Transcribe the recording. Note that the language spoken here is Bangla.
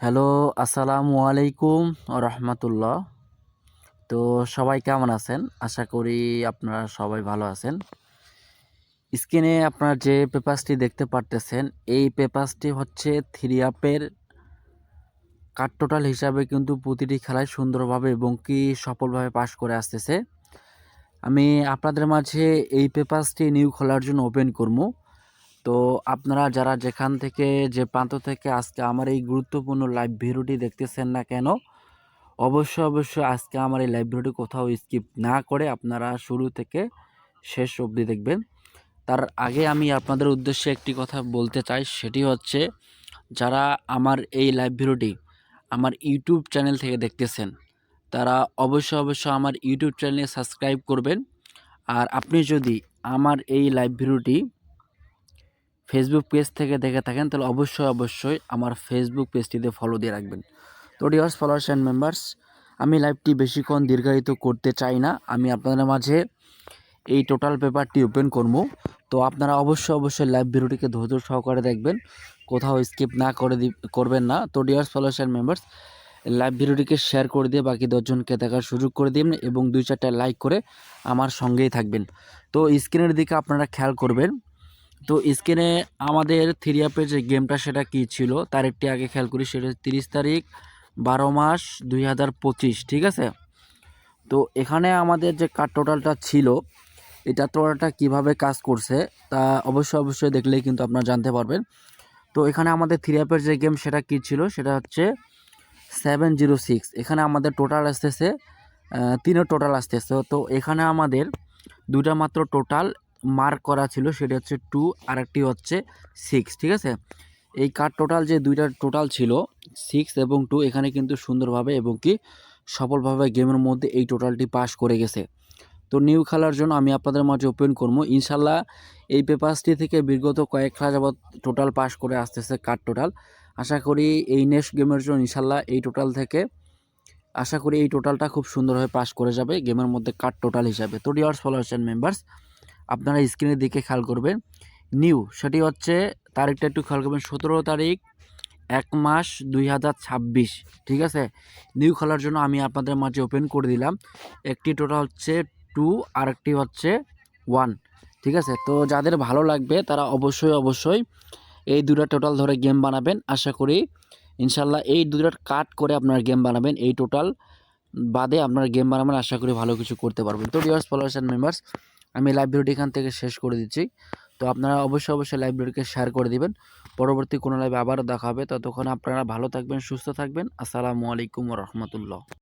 হ্যালো, আসসালামু আলাইকুম রহমতুল্লাহ। তো সবাই কেমন আছেন? আশা করি আপনারা সবাই ভালো আছেন। স্ক্রিনে আপনারা যে পেপারসটি দেখতে পারতেছেন, এই পেপারসটি হচ্ছে থ্রি আপের কাট টোটাল হিসাবে কিন্তু প্রতিটি খেলায় সুন্দরভাবে এবং কি সফলভাবে পাশ করে আসতেছে। আমি আপনাদের মাঝে এই পেপারসটি নিউ খোলার জন্য ওপেন করবো। তো আপনারা যারা যেখান থেকে যে প্রান্ত থেকে আজকে আমার এই গুরুত্বপূর্ণ লাইভ ভিডিওটি দেখতেছেন না কেন, অবশ্যই আজকে আমার এই লাইভ ভিডিওটি কোথাও স্কিপ না করে আপনারা শুরু থেকে শেষ অবধি দেখবেন। তার আগে আমি আপনাদের উদ্দেশ্যে একটি কথা বলতে চাই, সেটি হচ্ছে যারা আমার এই লাইভ ভিডিওটি আমার ইউটিউব চ্যানেল থেকে দেখতেছেন, তারা অবশ্যই আমার ইউটিউব চ্যানেলে সাবস্ক্রাইব করবেন। আর আপনি যদি আমার এই লাইভ ভিডিওটি ফেসবুক পেজ থেকে দেখে থাকেন, তাহলে অবশ্যই আমার ফেসবুক পেজটিতে ফলো দিয়ে রাখবেন। তো ডিয়ার্স ফলোয়ার্স অ্যান্ড মেম্বার্স, আমি লাইভটি বেশিক্ষণ দীর্ঘায়িত করতে চাই না। আমি আপনাদের মাঝে এই টোটাল পেপারটি ওপেন করব। তো আপনারা অবশ্যই লাইভ ভিডিওটিকে ধৈর্য সহকারে দেখবেন, কোথাও স্কিপ না করবেন না। তো dears followers and members, live ভিডিওটিকে শেয়ার করে দিয়ে বাকি 10 জনকে দেখার সুযোগ করে দিন এবং 2-4টা লাইক করে আমার সঙ্গেই থাকবেন। তো স্ক্রিনের দিকে আপনারা খেয়াল করবেন। তো স্ক্রিনে আমাদের থ্রি আপের যে গেমটা সেটা কী ছিল তার একটি আগে খেয়াল করি, সেটা 30 তারিখ 12 মাস 2025, ঠিক আছে। তো এখানে আমাদের যে কার্ড টোটালটা ছিল, এটা টোটালটা কীভাবে কাজ করছে তা অবশ্যই দেখলেই কিন্তু আপনারা জানতে পারবেন। তো এখানে আমাদের থ্রি আপের যে গেম সেটা কী ছিল, সেটা হচ্ছে 706। এখানে আমাদের টোটাল আসতেছে 3 টোটাল আসতেছে। তো এখানে আমাদের 2টা মাত্র টোটাল মার্ক করা ছিল, সেটা হচ্ছে 2 আর একটি হচ্ছে 6, ঠিক আছে। এই কার্ড টোটাল যে 2টা টোটাল ছিল 6 এবং 2, এখানে কিন্তু সুন্দরভাবে এবং কি সফলভাবে গেমের মধ্যে এই টোটালটি পাস করে গেছে। তো নিউ খেলার জন্য আমি আপনাদের মাঝে ওপেন করবো ইনশাল্লাহ। এই পেপারসটি থেকে বিগত কয়েক খেলা যাবৎ টোটাল পাস করে আসতেছে কার্ড টোটাল। আশা করি এই নেক্সট গেমের জন্য ইনশাল্লাহ এই টোটাল থেকে আশা করি এই টোটালটা খুব সুন্দরভাবে পাস করে যাবে গেমের মধ্যে কার্ড টোটাল হিসাবে। তো ডিয়ার্স ফলোয়ার্স অ্যান্ড মেম্বার্স, আপনারা স্ক্রিনের দিকে খেয়াল করবেন। নিউ সেটি হচ্ছে তারিখটা একটু খেয়াল করবেন, 17 তারিখ 1 মাস 2026, ঠিক আছে। নিউ খেলার জন্য আমি আপনাদের মাঝে ওপেন করে দিলাম। একটি টোটাল হচ্ছে 2 আর একটি হচ্ছে 1, ঠিক আছে। তো যাদের ভালো লাগবে তারা অবশ্যই এই 2টা টোটাল ধরে গেম বানাবেন। আশা করি ইনশাল্লাহ এই 2টা কাট করে আপনারা গেম বানাবেন, এই টোটাল বাদে আপনারা গেম বানাবেন, আশা করি ভালো কিছু করতে পারবেন। তো ডিয়ার্স ফলোয়ার্স অ্যান্ড মেম্বার্স, আমি লাইভ ভিডিওটি এখান থেকে শেষ করে দিচ্ছি। তো আপনারা অবশ্যই লাইভ ভিডিওকে শেয়ার করে দিবেন। পরবর্তী কোনো লাইভে আবারও দেখা হবে। ততক্ষণ আপনারা ভালো থাকবেন, সুস্থ থাকবেন। আসসালামু আলাইকুম ওয়া রাহমাতুল্লাহ।